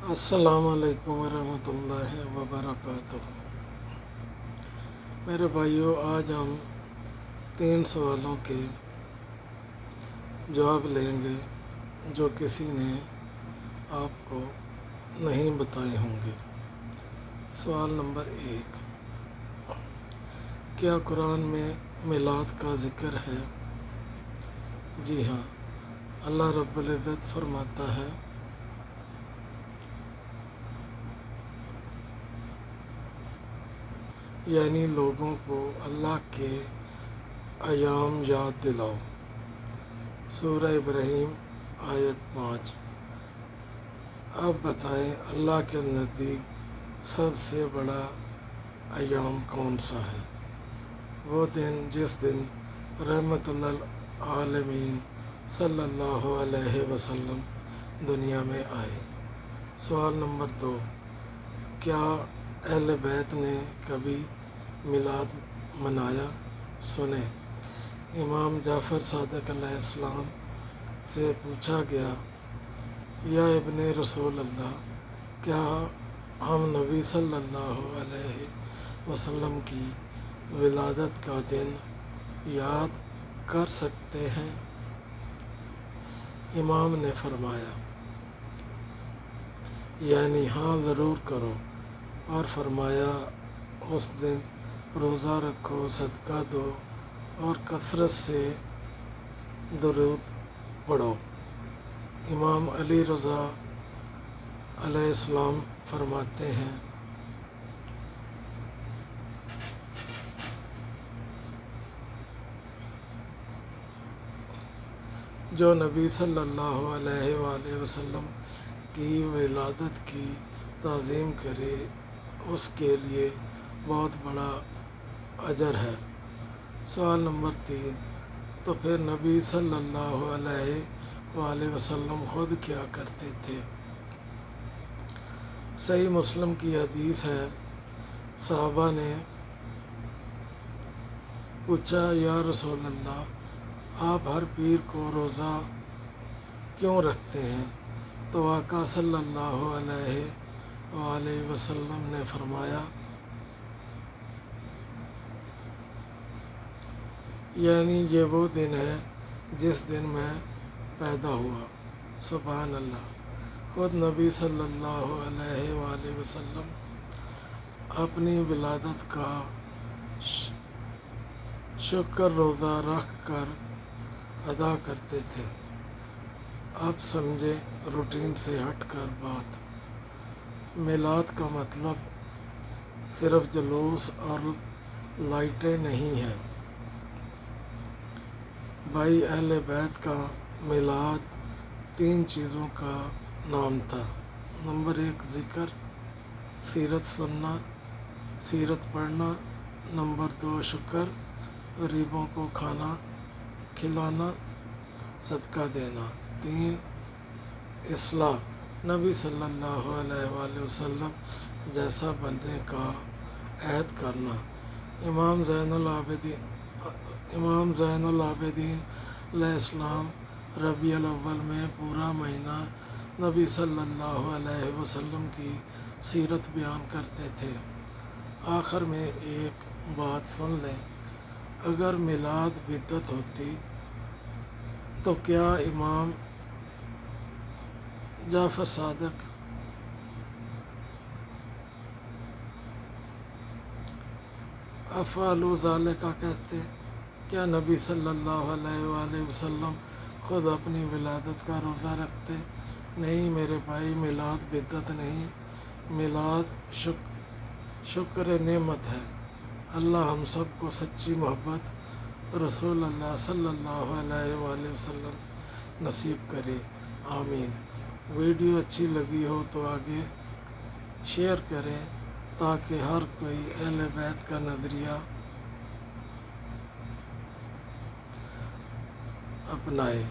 السلام علیکم ورحمۃ اللہ وبرکاتہ۔ میرے بھائیوں، آج ہم 3 سوالوں کے جواب لیں گے جو کسی نے آپ کو نہیں بتائے ہوں گے۔ سوال نمبر 1، کیا قرآن میں میلاد کا ذکر ہے؟ جی ہاں، اللہ رب العزت فرماتا ہے، یعنی لوگوں کو اللہ کے ایام یاد دلاؤ۔ سورہ ابراہیم آیت 5۔ اب بتائیں، اللہ کے نزدیک سب سے بڑا ایام کون سا ہے؟ وہ دن جس دن رحمت للعالمین صلی اللہ علیہ وسلم دنیا میں آئے۔ سوال نمبر 2، کیا اہل بیت نے کبھی میلاد منایا؟ سنیں، امام جعفر صادق علیہ السلام سے پوچھا گیا، یا ابن رسول اللہ، کیا ہم نبی صلی اللہ علیہ وسلم کی ولادت کا دن یاد کر سکتے ہیں؟ امام نے فرمایا، یعنی ہاں ضرور کرو، اور فرمایا اس دن روزہ رکھو، صدقہ دو اور کثرت سے درود پڑھو۔ امام علی رضا علیہ السلام فرماتے ہیں، جو نبی صلی اللہ علیہ وآلہ وسلم کی ولادت کی تعظیم کرے اس کے لیے بہت بڑا اجر ہے۔ سوال نمبر 3، تو پھر نبی صلی اللہ علیہ وآلہ وسلم خود کیا کرتے تھے؟ صحیح مسلم کی حدیث ہے، صحابہ نے پوچھا، یا رسول اللہ، آپ ہر پیر کو روزہ کیوں رکھتے ہیں؟ تو آقا صلی اللہ علیہ وآلہ وسلم نے فرمایا، یعنی یہ وہ دن ہے جس دن میں پیدا ہوا۔ سبحان اللہ! خود نبی صلی اللہ علیہ وآلہ وسلم اپنی ولادت کا شکر روزہ رکھ کر ادا کرتے تھے۔ اب سمجھیں روٹین سے ہٹ کر بات۔ میلاد کا مطلب صرف جلوس اور لائٹیں نہیں ہے بھائی، اہل بیت کا میلاد 3 چیزوں کا نام تھا۔ نمبر 1، ذکر، سیرت سننا، سیرت پڑھنا۔ نمبر 2، شکر، غریبوں کو کھانا کھلانا، صدقہ دینا۔ 3، اصلاح، نبی صلی اللہ علیہ وآلہ وسلم جیسا بننے کا عہد کرنا۔ امام زین العابدین علیہ السلام ربیع الاول میں پورا مہینہ نبی صلی اللہ علیہ وسلم کی سیرت بیان کرتے تھے۔ آخر میں ایک بات سن لیں، اگر میلاد بدعت ہوتی تو کیا امام جعفر صادق افعلوا ذالک کہتے؟ کیا نبی صلی اللہ علیہ وآلہ وسلم خود اپنی ولادت کا روزہ رکھتے؟ نہیں میرے بھائی، میلاد بدعت نہیں، میلاد شکر نعمت ہے۔ اللہ ہم سب کو سچی محبت رسول اللہ صلی اللہ علیہ وآلہ وسلم نصیب کرے، آمین۔ ویڈیو اچھی لگی ہو تو آگے شیئر کریں تاکہ ہر کوئی اہل بیت کا نظریہ اپنائے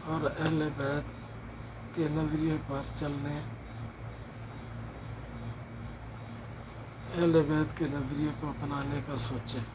اور اہل بیت کے نظریے پر چلنے، اہل بیت کے نظریے کو اپنانے کا سوچیں۔